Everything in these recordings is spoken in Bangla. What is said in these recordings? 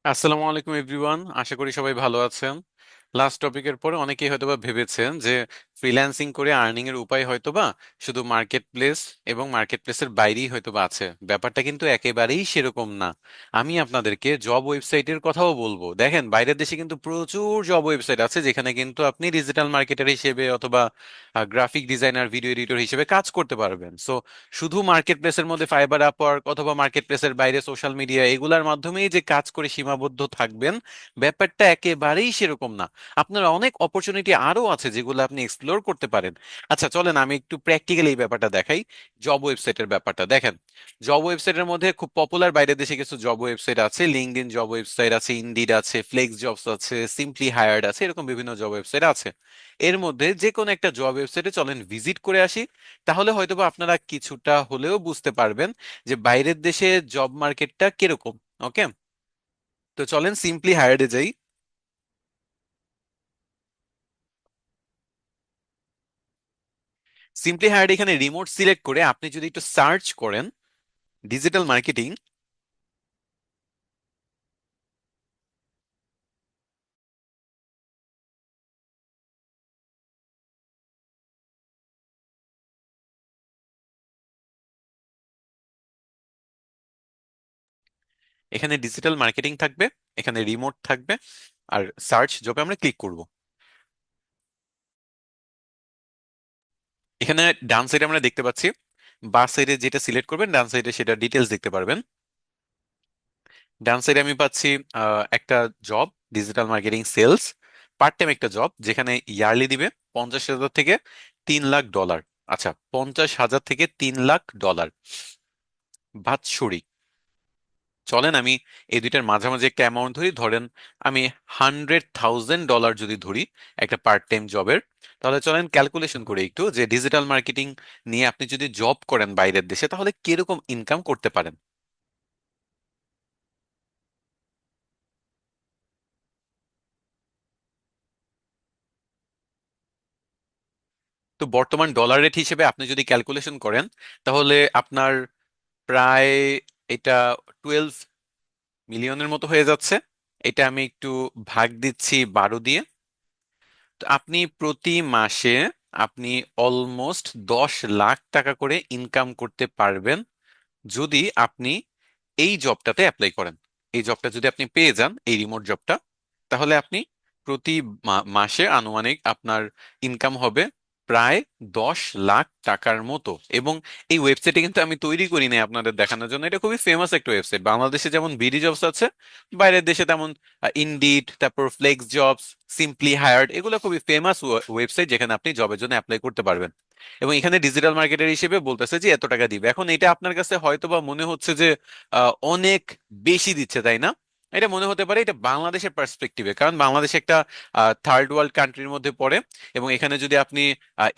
আসসালামু আলাইকুম এভরিওয়ান, আশা করি সবাই ভালো আছেন। লাস্ট টপিকের পরে অনেকেই হয়তোবা ভেবেছেন যে ফ্রিল্যান্সিং করে আর্নিং এর উপায় হয়তোবা শুধু মার্কেট প্লেস এবং মার্কেট প্লেসের বাইরেই হয়তোবা আছে। ব্যাপারটা কিন্তু একেবারেই সেরকম না। আমি আপনাদেরকে জব ওয়েবসাইটের কথাও বলবো। দেখেন, বাইরের দেশে কিন্তু প্রচুর জব ওয়েবসাইট আছে যেখানে কিন্তু আপনি ডিজিটাল মার্কেটার হিসেবে অথবা গ্রাফিক ডিজাইনার, ভিডিও এডিটর হিসেবে কাজ করতে পারবেন। সো শুধু মার্কেট প্লেসের মধ্যে ফাইবার, আপওয়ার্ক অথবা মার্কেট প্লেসের বাইরে সোশ্যাল মিডিয়া এগুলার মাধ্যমেই যে কাজ করে সীমাবদ্ধ থাকবেন, ব্যাপারটা একেবারেই সেরকম না। আপনার অনেক অপরচুনিটি আরো আছে যেগুলো আপনি এক্সপ্লোর করতে পারেন। আচ্ছা, চলেন আমি একটু প্র্যাকটিক্যালি এই ব্যাপারটা দেখাই। জব ওয়েবসাইটের ব্যাপারটা দেখেন। জব ওয়েবসাইটের মধ্যে খুব পপুলার বাইরের দেশে কিছু জব ওয়েবসাইট আছে। লিঙ্কডইন জব ওয়েবসাইট আছে, ইনডিড আছে, ফ্লেক্স জবস আছে, সিম্পলি হায়ার্ড আছে, এরকম বিভিন্ন জব ওয়েবসাইট আছে। এর মধ্যে যে কোনো একটা জব ওয়েবসাইটে চলেন ভিজিট করে আসি। তাহলে হয়তোবা আপনারা কিছুটা হলেও বুঝতে পারবেন যে বাইরের দেশে জব মার্কেটটা কিরকম। ওকে, তো চলেন সিম্পলি হায়ার্ডে যাই। সিম্পলি হায়ার্ড এখানে রিমোট সিলেক্ট করে আপনি যদি একটু সার্চ করেন ডিজিটাল মার্কেটিং, এখানে ডিজিটাল মার্কেটিং থাকবে, এখানে রিমোট থাকবে, আর সার্চ জবে আমরা ক্লিক করব। এখানে ডান সাইডে আমরা দেখতে পাচ্ছি, বাঁ সাইডে যেটা সিলেক্ট করবেন ডান সাইডে সেটা ডিটেলস দেখতে পারবেন। ডান সাইডে আমি পাচ্ছি একটা job, digital marketing sales, part time একটা জব যেখানে ইয়ারলি দিবে 50,000 থেকে 3 লাখ ডলার। আচ্ছা, 50,000 থেকে 3 লাখ ডলার বাৎসরিক। চলেন আমি এই দুইটার মাঝামাঝি একটা অ্যামাউন্ট ধরি, ধরেন আমি $100,000 যদি ধরি একটা পার্ট টাইম জবের। তাহলে চলেন ক্যালকুলেশন করে একটু যে ডিজিটাল মার্কেটিং নিয়ে আপনি যদি জব করেন বাইরের দেশে তাহলে কিরকম ইনকাম করতে পারেন। তো বর্তমান ডলার রেট হিসেবে আপনি যদি ক্যালকুলেশন করেন তাহলে আপনার প্রায় এটা 12 মিলিয়নের মতো হয়ে যাচ্ছে। এটা আমি একটু ভাগ দিচ্ছি 12 দিয়ে। তো আপনি প্রতি মাসে আপনি অলমোস্ট 10 লাখ টাকা করে ইনকাম করতে পারবেন যদি আপনি এই জবটাতে অ্যাপ্লাই করেন। এই জবটা যদি আপনি পেয়ে যান, এই রিমোট জবটা, তাহলে আপনি প্রতি মাসে আনুমানিক আপনার ইনকাম হবে প্রায় 10 লাখ টাকার মতো। এবং এই ওয়েবসাইটে কিন্তু আমি তৈরি করি নাই আপনাদের দেখানোর জন্য, এটা খুবই ফেমাস একটা ওয়েবসাইট। বাংলাদেশে যেমন বিডি জবস আছে, বাইরের দেশে তেমন ইনডিড, তারপর ফ্লেক্স জবস, সিম্পলি হায়ার্ড, এগুলো খুবই ফেমাস ওয়েবসাইট যেখানে আপনি জবের জন্য অ্যাপ্লাই করতে পারবেন। এবং এখানে ডিজিটাল মার্কেটার হিসেবে বলতেছে যে এত টাকা দিবে। এখন এটা আপনার কাছে হয়তোবা মনে হচ্ছে যে অনেক বেশি দিচ্ছে, তাই না? এটা মনে হতে পারে এটা বাংলাদেশের পার্সপেক্টিভে, কারণ বাংলাদেশ একটা থার্ড ওয়ার্ল্ড কান্ট্রির মধ্যে পড়ে। এবং এখানে যদি আপনি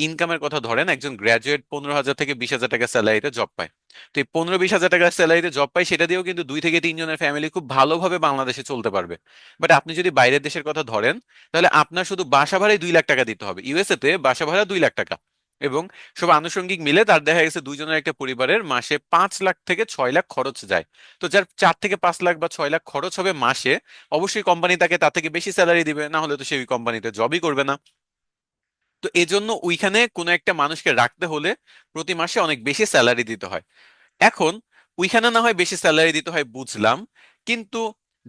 ইনকামের কথা ধরেন, একজন গ্র্যাজুয়েট 15,000 থেকে 20,000 টাকা স্যালারিতে জব পায়। তো এই 15-20 হাজার টাকার স্যালারিতে জব পায়, সেটা দিয়েও কিন্তু 2 থেকে 3 জনের ফ্যামিলি খুব ভালোভাবে বাংলাদেশে চলতে পারবে। বাট আপনি যদি বাইরের দেশের কথা ধরেন, তাহলে আপনার শুধু বাসা ভাড়াই 2 লাখ টাকা দিতে হবে। ইউএসএ তে বাসা ভাড়া 2 লাখ টাকা। এবং সব আনুষঙ্গিক মিলে তার দেখা গেছে দুইজনের একটা পরিবারের মাসে 5 লাখ থেকে 6 লাখ খরচ যায়। তো যার 4 থেকে 5 লাখ বা 6 লাখ খরচ হবে মাসে, অবশ্যই কোম্পানি তাকে তার থেকে বেশি স্যালারি দিবে, না হলে তো সেই কোম্পানিতে জবই করবে না। তো এজন্য ওইখানে কোনো একটা মানুষকে রাখতে হলে প্রতি মাসে অনেক বেশি স্যালারি দিতে হয়। এখন ওইখানে না হয় বেশি স্যালারি দিতে হয়, বুঝলাম, কিন্তু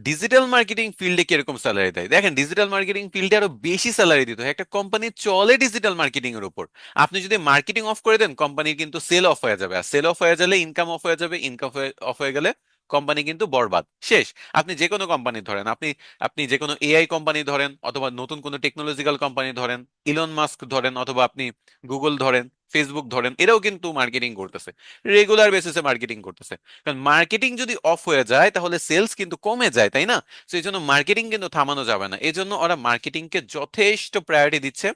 ডিজিটাল মার্কেটিং ফিল্ডে কিরকম স্যালারি দেয়? দেখেন, ডিজিটাল মার্কেটিং ফিল্ডে আরো বেশি স্যালারি দিতে হয়। একটা কোম্পানি চলে ডিজিটাল মার্কেটিং এর উপর। আপনি যদি মার্কেটিং অফ করে দেন, কোম্পানির কিন্তু সেল অফ হয়ে যাবে, আর সেল অফ হয়ে গেলে ইনকাম অফ হয়ে যাবে, ইনকাম অফ হয়ে গেলে কোম্পানি কিন্তু বরবাদ, শেষ। আপনি যে কোনো কোম্পানি ধরেন, আপনি আপনি যে কোনো এআই কোম্পানি ধরেন, অথবা নতুন কোনো টেকনোলজিক্যাল কোম্পানি ধরেন, ইলন মাস্ক ধরেন, অথবা আপনি গুগল ধরেন, ফেসবুক ধরেন, এরাও কিন্তু মার্কেটিং করতেছে, রেগুলার বেসিসে মার্কেটিং করতেছে। কারণ মার্কেটিং যদি অফ হয়ে যায় তাহলে সেলস কিন্তু কমে যায়, তাই না? তো এই জন্য মার্কেটিং কিন্তু থামানো যাবে না, এই জন্য ওরা মার্কেটিংকে যথেষ্ট প্রায়োরিটি দিচ্ছে।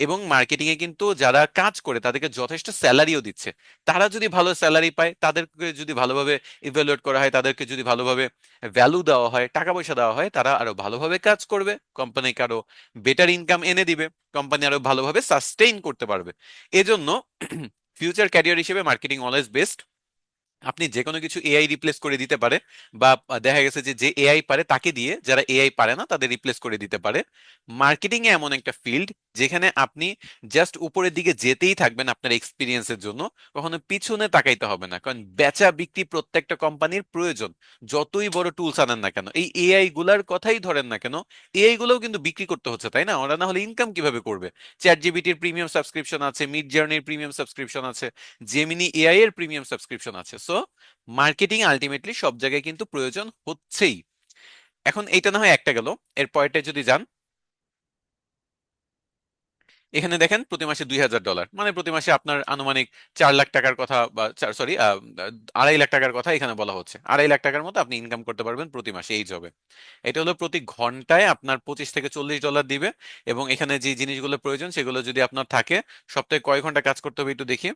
এবং মার্কেটিং এ কিন্তু যারা কাজ করে তাদেরকে যথেষ্ট স্যালারিও দিচ্ছে। তারা যদি ভালো স্যালারি পায়, তাদেরকে যদি ভালোভাবে ইভ্যালুয়েট করা হয়, তাদেরকে যদি ভালোভাবে ভ্যালু দেওয়া হয়, টাকা পয়সা দেওয়া হয়, তারা আরো ভালোভাবে কাজ করবে, কোম্পানিকে আরো বেটার ইনকাম এনে দিবে, কোম্পানি আরো ভালোভাবে সাস্টেইন করতে পারবে। এজন্য ফিউচার ক্যারিয়ার হিসেবে মার্কেটিং অলওয়েজ বেস্ট। আপনি যে কোনো কিছু এআই রিপ্লেস করে দিতে পারে, বা দেখা গেছে যে যে এআই পারে তাকে দিয়ে যারা এআই পারে না তাদের রিপ্লেস করে দিতে পারে। মার্কেটিং এ এমন একটা ফিল্ড যেখানে আপনি জাস্ট উপরের দিকে যেতেই থাকবেন আপনার এক্সপিরিয়েন্সের জন্য, কখনো পিছনে তাকাইতে হবে না, কারণ বেচা বিক্রি প্রত্যেকটা কোম্পানির প্রয়োজন। যতই বড় টুলস আনেন না কেন, এই এআই গুলার কথাই ধরেন না কেন, এআই গুলোও কিন্তু বিক্রি করতে হচ্ছে, তাই না? ওরা না হলে ইনকাম কিভাবে করবে? চ্যাট জিপিটির প্রিমিয়াম সাবস্ক্রিপশন আছে, মিড জার্নির প্রিমিয়াম সাবস্ক্রিপশন আছে, জেমিনি এআই এর প্রিমিয়াম সাবস্ক্রিপশন আছে। সো মার্কেটিং আলটিমেটলি সব জায়গায় কিন্তু প্রয়োজন হচ্ছেই। এখন এইটা না হয় একটা গেল, এর পরেরটা যদি যান, এখানে দেখেন প্রতি মাসে $2,000, মানে প্রতি মাসে আপনার আনুমানিক 4 লাখ টাকার কথা, বা সরি 2.5 লাখ টাকার কথা এখানে বলা হচ্ছে। 2.5 লাখ টাকার মতো আপনি ইনকাম করতে পারবেন প্রতি মাসে এই জবে। এটা হলো প্রতি ঘন্টায় আপনার $25 থেকে $40 দিবে। এবং এখানে যে জিনিসগুলো প্রয়োজন সেগুলো যদি আপনার থাকে, সপ্তাহে কয় ঘন্টা কাজ করতে হবে একটু দেখি।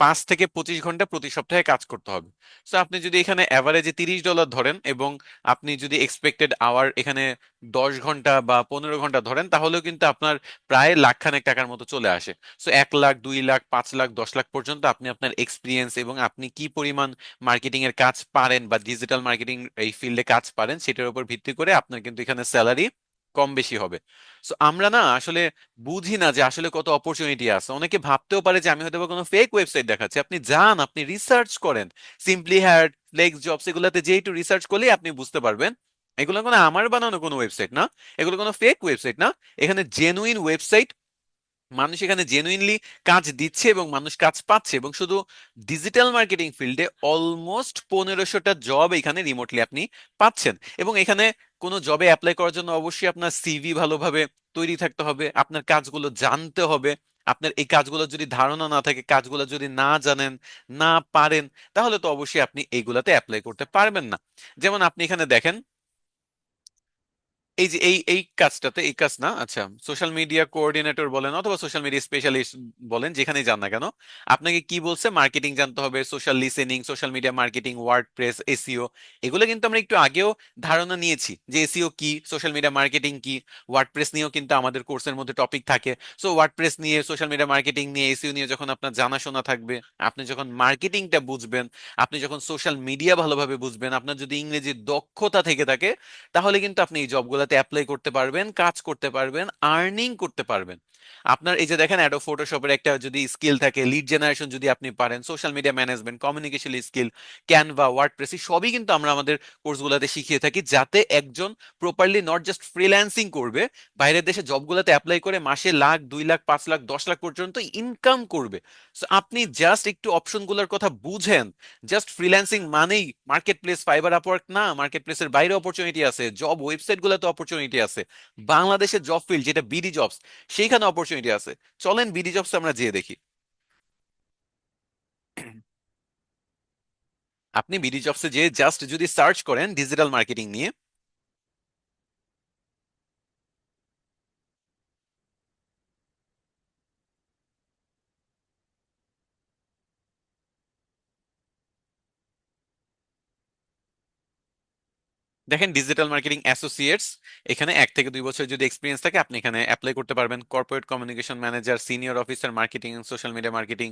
5 থেকে 25 ঘন্টা প্রতি সপ্তাহে কাজ করতে হবে। সো আপনি যদি এখানে অ্যাভারেজে $30 ধরেন, এবং আপনি যদি এক্সপেক্টেড আওয়ার এখানে 10 ঘন্টা বা 15 ঘন্টা ধরেন, তাহলেও কিন্তু আপনার প্রায় লাখখানেক টাকার মতো চলে আসে। সো 1 লাখ, 2 লাখ, 5 লাখ, 10 লাখ পর্যন্ত আপনি আপনার এক্সপিরিয়েন্স এবং আপনি কি পরিমাণ মার্কেটিং এর কাজ পারেন বা ডিজিটাল মার্কেটিং এই ফিল্ডে কাজ পারেন সেটার উপর ভিত্তি করে আপনার কিন্তু এখানে স্যালারি কম বেশি হবে। সো আমরা না আসলে বুঝি না যে আসলে কত অপরচুনিটি আছে। অনেকে ভাবতেও পারে যে আমি হয়তো বা কোনো ফেক ওয়েবসাইট দেখাচ্ছি। আপনি যান, আপনি রিসার্চ করেন, সিম্পলি হায়ার, ফ্লেক্স জবস, এগুলাতে যেই একটু রিসার্চ করলেই আপনি বুঝতে পারবেন এগুলো কোনো আমার বানানো কোনো ওয়েবসাইট না, এগুলো কোনো ফেক ওয়েবসাইট না। এখানে জেনুইন ওয়েবসাইট, মানুষ এখানে জেনুইনলি কাজ দিচ্ছে এবং মানুষ কাজ পাচ্ছে। এবং শুধু ডিজিটাল মার্কেটিং ফিল্ডে অলমোস্ট 1500টা জব এখানে রিমোটলি আপনি পাচ্ছেন। এবং এখানে কোনো জবে অ্যাপ্লাই করার জন্য অবশ্যই আপনার সিভি ভালোভাবে তৈরি থাকতে হবে, আপনার কাজগুলো জানতে হবে। আপনার এই কাজগুলো যদি ধারণা না থাকে, কাজগুলো যদি না জানেন, না পারেন, তাহলে তো অবশ্যই আপনি এইগুলাতে অ্যাপ্লাই করতে পারবেন না। যেমন আপনি এখানে দেখেন, এই যে এই এই কাজটাতে, এই কাজ না, আচ্ছা, সোশ্যাল মিডিয়া কোঅর্ডিনেটর বলেন অথবা সোশ্যাল মিডিয়া স্পেশালিস্ট বলেন, যেখানেই যান না কেন, আপনাকে কি বলছে? মার্কেটিং জানতে হবে, social listening, social media marketing, WordPress, SEO. এগুলো কিন্তু আমরা একটু আগেও ধারণা নিয়েছি যে এসইও কি, সোশ্যাল মিডিয়া মার্কেটিং কি। ওয়ার্ডপ্রেস নিয়েও কিন্তু আমাদের কোর্সের মধ্যে টপিক থাকে। সো ওয়ার্ডপ্রেস নিয়ে, সোশ্যাল মিডিয়া মার্কেটিং নিয়ে, এসইও নিয়ে যখন আপনার জানাশোনা থাকবে, আপনি যখন মার্কেটিংটা বুঝবেন, আপনি যখন সোশ্যাল মিডিয়া ভালোভাবে বুঝবেন, আপনার যদি ইংরেজির দক্ষতা থেকে থাকে, তাহলে কিন্তু আপনি এই জবগুলোতে অ্যাপ্লাই করতে পারবেন, কাজ করতে পারবেন, আর্নিং করতে পারবেন। আপনার এই যে দেখেন অ্যাডোব ফটোশপের একটা যদি স্কিল থাকে, লিড জেনারেশন যদি আপনি পারেন, social media management, communication skill, Canva, WordPress, সবই কিন্তু আমরা আমাদের কোর্সগুলোতে শিখিয়ে থাকি, যাতে একজন প্রপারলি নট জাস্ট ফ্রিল্যান্সিং করবে, বাইরের দেশে জবগুলোতে অ্যাপ্লাই করে মাসে লাখ, 2 লাখ, 5 লাখ, 10 লাখ পর্যন্ত ইনকাম করবে। সো আপনি জাস্ট একটু অপশনগুলোর কথা বুঝেন। জাস্ট ফ্রিল্যান্সিং মানেই মার্কেট প্লেস, ফাইবার, আপওয়ার্ক না, মার্কেট প্লেসের বাইরে অপরচুনিটি আছে, জব ওয়েবসাইট গুলোতে অপরচুনিটি আছে, বাংলাদেশের জব ফিল্ড যেটা বিডি জবস, সেইখানে অপরচুনিটি আছে। চলেন বিডি জবস আমরা যেয়ে দেখি। আপনি বিডি জবসে যে জাস্ট যদি সার্চ করেন ডিজিটাল মার্কেটিং নিয়ে, দেখেন ডিজিটাল মার্কেটিং অ্যাসোসিয়েটস, এখানে 1 থেকে 2 বছর যদি এক্সপিরিয়েন্স থাকে আপনি এখানে অ্যাপ্লাই করতে পারবেন। Corporate communication manager, senior officer marketing, social media marketing.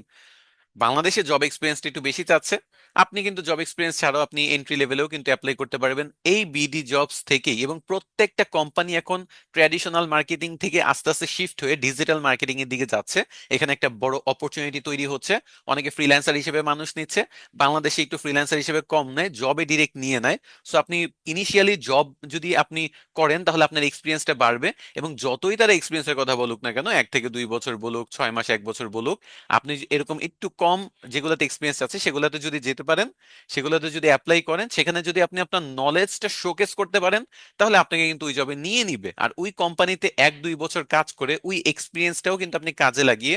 বাংলাদেশে জব এক্সপিরিয়েন্সটা একটু বেশি চাচ্ছে। আপনি কিন্তু জব এক্সপিরিয়েন্স ছাড়াও আপনি এন্ট্রি লেভেলেও কিন্তু অ্যাপ্লাই করতে পারবেন এই বিডি জবস থেকেই। এবং প্রত্যেকটা কোম্পানি এখন ট্র্যাডিশনাল মার্কেটিং থেকে আস্তে আস্তে শিফট হয়ে ডিজিটাল মার্কেটিং এর দিকে যাচ্ছে। এখানে একটা বড় অপরচুনিটি তৈরি হচ্ছে। অনেকে ফ্রিল্যান্সার হিসেবে মানুষ নিচ্ছে, বাংলাদেশে একটু ফ্রিল্যান্সার হিসেবে কম নেয়, জবে ডিরেক্ট নিয়ে নেয়। সো আপনি ইনিশিয়ালি জব যদি আপনি করেন তাহলে আপনার এক্সপিরিয়েন্সটা বাড়বে। এবং যতই তারা এক্সপিরিয়েন্সের কথা বলুক না কেন, 1 থেকে 2 বছর বলুক, 6 মাস, 1 বছর বলুক, আপনি এরকম একটু কম যেগুলোতে এক্সপিরিয়েন্স আছে সেগুলোতে যদি যেতে পারেন, সেগুলোতে যদি অ্যাপ্লাই করেন, সেখানে যদি আপনি আপনার নলেজটা শোকেস করতে পারেন, তাহলে আপনাকে কিন্তু ওই জবে নিয়ে নিবে। আর ওই কোম্পানিতে 1-2 বছর কাজ করে ওই এক্সপিরিয়েন্সটাও কিন্তু আপনি কাজে লাগিয়ে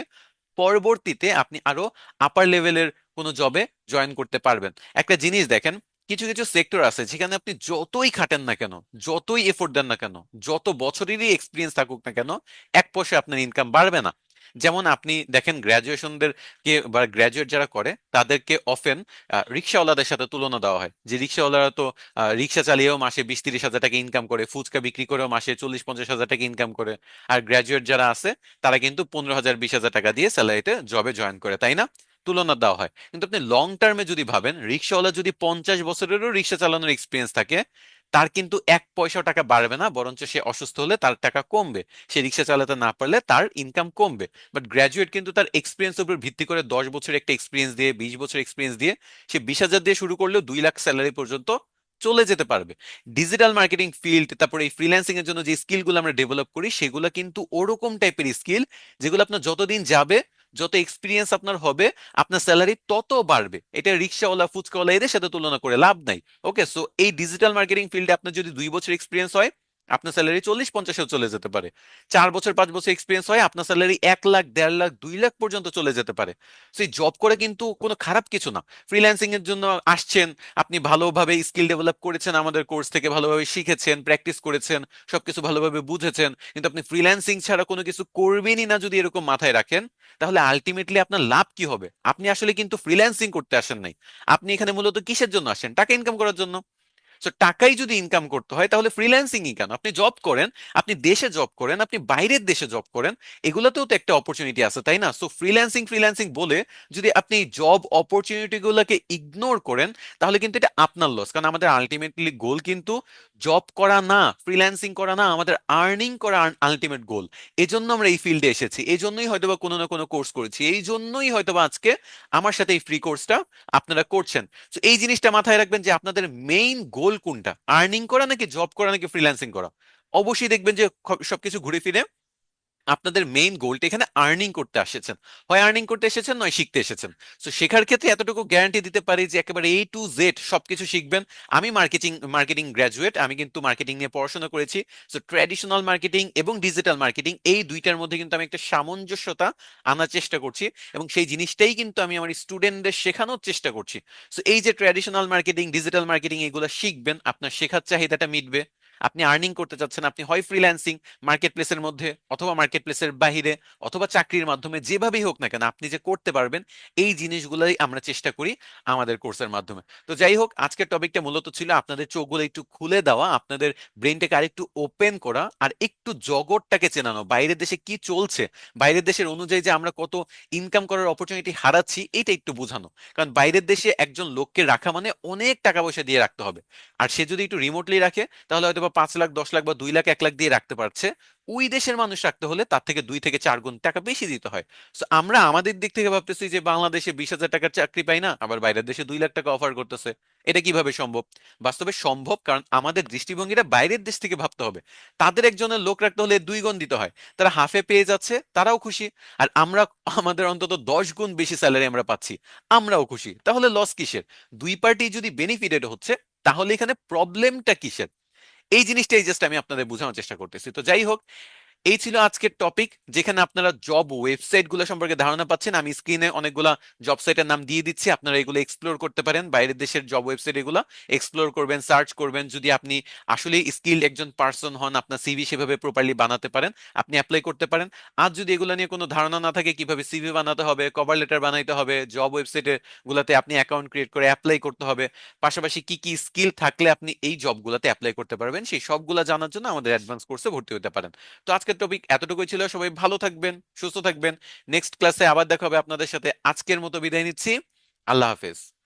পরবর্তীতে আপনি আরো আপার লেভেলের কোনো জবে জয়েন করতে পারবেন। একটা জিনিস দেখেন, কিছু কিছু সেক্টর আছে যেখানে আপনি যতই খাটেন না কেন, যতই এফোর্ট দেন না কেন, যত বছরেরই এক্সপিরিয়েন্স থাকুক না কেন, 1 পয়সা আপনার ইনকাম বাড়বে না। যেমন আপনি দেখেন গ্রাজুয়েশনদের কে বা গ্রাজুয়েট যারা করে তাদেরকে অফেন রিক্সাওয়ালাদের সাথে তুলনা দেওয়া হয়, যে রিক্সাওয়ালারা তো রিক্সা চালিয়েও মাসে 20-30 হাজার টাকা ইনকাম করে, ফুচকা বিক্রি করেও মাসে 40-50 হাজার টাকা ইনকাম করে। আর গ্রাজুয়েট যারা আছে তারা কিন্তু 15,000-20,000 টাকা দিয়ে স্যালারিতে জবে জয়েন করে, তাই না? তুলনা দেওয়া হয়। কিন্তু আপনি লং টার্মে যদি ভাবেন, রিক্সাওয়ালা যদি 50 বছরেরও রিক্সা চালানোর এক্সপিরিয়েন্স থাকে, তার কিন্তু 1 পয়সা টাকা বাড়বে না, বরঞ্চ সে অসুস্থ হলে তার টাকা কমবে, সে রিক্সা চালাতে না পারলে তার ইনকাম কমবে। বাট গ্র্যাজুয়েট কিন্তু তার এক্সপিরিয়েন্সের উপর ভিত্তি করে 10 বছর একটা এক্সপিরিয়েন্স দিয়ে, 20 বছর এক্সপিরিয়েন্স দিয়ে সে 20,000 দিয়ে শুরু করলেও 2 লাখ স্যালারি পর্যন্ত চলে যেতে পারবে। ডিজিটাল মার্কেটিং ফিল্ড, তারপরে এই ফ্রিল্যান্সিং এর জন্য যে স্কিলগুলো আমরা ডেভেলপ করি, সেগুলো কিন্তু ওরকম টাইপের স্কিল, যেগুলো আপনার যতদিন যাবে, যত এক্সপিরিয়েন্স আপনার হবে, আপনার স্যালারি তত বাড়বে। এটা রিক্সাওয়ালা ফুচকাওয়ালা এদের সাথে তুলনা করে লাভ নাই। ওকে, সো এই ডিজিটাল মার্কেটিং ফিল্ডে আপনার যদি 2 বছর এক্সপিরিয়েন্স হয়, আপনার স্যালারি 40-50-এও চলে যেতে পারে। 4 বছর 5 বছর এক্সপিরিয়েন্স হয়, আপনার স্যালারি 1 লাখ, 1.5 লাখ, 2 লাখ পর্যন্ত চলে যেতে পারে। সেই জব করে কিন্তু কোনো খারাপ কিছু না। ফ্রিল্যান্সিং এর জন্য আসছেন, আপনি ভালোভাবে স্কিল ডেভেলপ করেছেন, আমাদের কোর্স থেকে ভালোভাবে শিখেছেন, প্র্যাকটিস করেছেন, সবকিছু ভালোভাবে বুঝেছেন, কিন্তু আপনি ফ্রিল্যান্সিং ছাড়া কোনো কিছু করবেনই না যদি এরকম মাথায় রাখেন, তাহলে আলটিমেটলি আপনার লাভ কি হবে? আপনি আসলে কিন্তু ফ্রিল্যান্সিং করতে আসেন নাই। আপনি এখানে মূলত কিসের জন্য আসেন? টাকা ইনকাম করার জন্য। সো টাকাই যদি ইনকাম করতে হয়, তাহলে ফ্রিল্যান্সিংই কেন? আপনি জব করেন, আপনি দেশে জব করেন, আপনি বাইরের দেশে জব করেন, এগুলোতেও তো একটা অপরচুনিটি আছে, তাই না? সো ফ্রিল্যান্সিং ফ্রিল্যান্সিং বলে যদি আপনি জব অপরচুনিটি গুলোকে ইগনোর করেন, তাহলে কিন্তু এটা আপনার লস। কারণ আমাদের আলটিমেটলি গোল কিন্তু জব করা না, ফ্রিল্যান্সিং করা না, আমাদের আর্নিং করা আলটিমেট গোল। এজন্য আমরা এই ফিল্ডে এসেছি, এই জন্যই হয়তোবা কোনো না কোনো কোর্স করেছি, এই জন্যই হয়তোবা আজকে আমার সাথে এই ফ্রি কোর্সটা আপনারা করছেন। তো এই জিনিসটা মাথায় রাখবেন যে আপনাদের মেইন গোল কোনটা, আর্নিং করা নাকি জব করা নাকি ফ্রিল্যান্সিং করা। অবশ্যই দেখবেন যে সবকিছু ঘুরে ফিরে আপনাদের মেইন গোলটা এখানে আর্নিং করতে এসেছেন। হয় আর্নিং করতে এসেছেন, নয় শিখতে এসেছেন। তো শেখার ক্ষেত্রে এতটুকু গ্যারান্টি দিতে পারি যে একেবারে A to Z সবকিছু শিখবেন। আমি মার্কেটিং মার্কেটিং গ্র্যাজুয়েট, আমি কিন্তু মার্কেটিং নিয়ে পড়াশোনা করেছি। তো ট্র্যাডিশনাল মার্কেটিং এবং ডিজিটাল মার্কেটিং, এই দুইটার মধ্যে কিন্তু আমি একটা সামঞ্জস্যতা আনার চেষ্টা করছি, এবং সেই জিনিসটাই কিন্তু আমি আমার স্টুডেন্টদের শেখানোর চেষ্টা করছি। তো এই যে ট্র্যাডিশনাল মার্কেটিং, ডিজিটাল মার্কেটিং এগুলো শিখবেন, আপনার শেখার চাহিদাটা মিটবে। আপনি আর্নিং করতে চাচ্ছেন, আপনি হয় ফ্রিল্যান্সিং, মার্কেট প্লেসের মধ্যে অথবা মার্কেট প্লেসের বাহিরে অথবা চাকরির মাধ্যমে, যেভাবেই হোক না কেন আপনি যে করতে পারবেন, এই জিনিসগুলোই আমরা চেষ্টা করি আমাদের কোর্সের মাধ্যমে। তো যাই হোক, আজকের টপিকটা মূলত ছিল আপনাদের চোখগুলো একটু খুলে দেওয়া, আপনাদের ব্রেনটাকে আরেকটু ওপেন করা, আর একটু জগৎটাকে চেনানো, বাইরের দেশে কি চলছে, বাইরের দেশের অনুযায়ী যে আমরা কত ইনকাম করার অপরচুনিটি হারাচ্ছি, এটা একটু বোঝানো। কারণ বাইরের দেশে একজন লোককে রাখা মানে অনেক টাকা পয়সা দিয়ে রাখতে হবে। আর সে যদি একটু রিমোটলি রাখে, তাহলে হয়তো বা 5 লাখ, 10 লাখ বা 2 লাখ, 1 লাখ দিয়ে রাখতে পারছে। ওই দেশের মানুষ রাখতে হলে তার থেকে 2 থেকে 4 গুণ টাকা বেশি দিতে হয়। তো আমরা আমাদের দিক থেকে ভাবতেছি যে বাংলাদেশে 20,000 টাকার চাকরি পাই না, আবার বাইরের দেশে 2 লাখ টাকা অফার করতেছে। এটা কিভাবে সম্ভব? বাস্তবে সম্ভব, কারণ আমাদের দৃষ্টিভঙ্গিটা বাইরের দেশ থেকে ভাবতে হবে। তাদের একজনের লোক রাখতে হলে 2 গুণ দিতে হয়, তারা হাফে পেয়ে যাচ্ছে, তারাও খুশি। আর আমরা আমাদের অন্তত 10 গুণ বেশি স্যালারি আমরা পাচ্ছি, আমরাও খুশি। তাহলে লস কিসের? দুই পার্টি যদি বেনিফিটেড হচ্ছে, তাহলে এখানে প্রবলেমটা কিসের? এই জিনিসটাই জাস্ট আমি আপনাদের বোঝানোর চেষ্টা করতেছি। তো যাই হোক, এই ছিল আজকের টপিক, যেখানে আপনারা জব ওয়েবসাইট গুলো সম্পর্কে ধারণা পাচ্ছেন। আমি স্ক্রিনে অনেকগুলা জব সাইটের নাম দিয়ে দিচ্ছি, আপনারা এগুলো এক্সপ্লোর করতে পারেন। বাইরের দেশের জব ওয়েবসাইট এগুলো এক্সপ্লোর করবেন, সার্চ করবেন। যদি আপনি আসলে স্কিল একজন পার্সন হন, আপনার সিভি সেভাবে প্রপারলি বানাতে পারেন, আপনি অ্যাপ্লাই করতে পারেন। আর যদি এগুলো নিয়ে কোনো ধারণা না থাকে, কিভাবে সিভি বানাতে হবে, কভার লেটার বানাইতে হবে, জব ওয়েবসাইটে গুলাতে আপনি অ্যাকাউন্ট ক্রিয়েট করে অ্যাপ্লাই করতে হবে, পাশাপাশি কি কি স্কিল থাকলে আপনি এই জবগুলোতে অ্যাপ্লাই করতে পারবেন, সেই সবগুলা জানার জন্য আমাদের অ্যাডভান্স কোর্সে ভর্তি হতে পারেন। তো আজকের টপিক এতটুকুই ছিল। সবাই ভালো থাকবেন, সুস্থ থাকবেন। নেক্সট ক্লাসে আবার দেখা হবে আপনাদের সাথে। আজকের মতো বিদায় নিচ্ছি। আল্লাহ হাফেজ।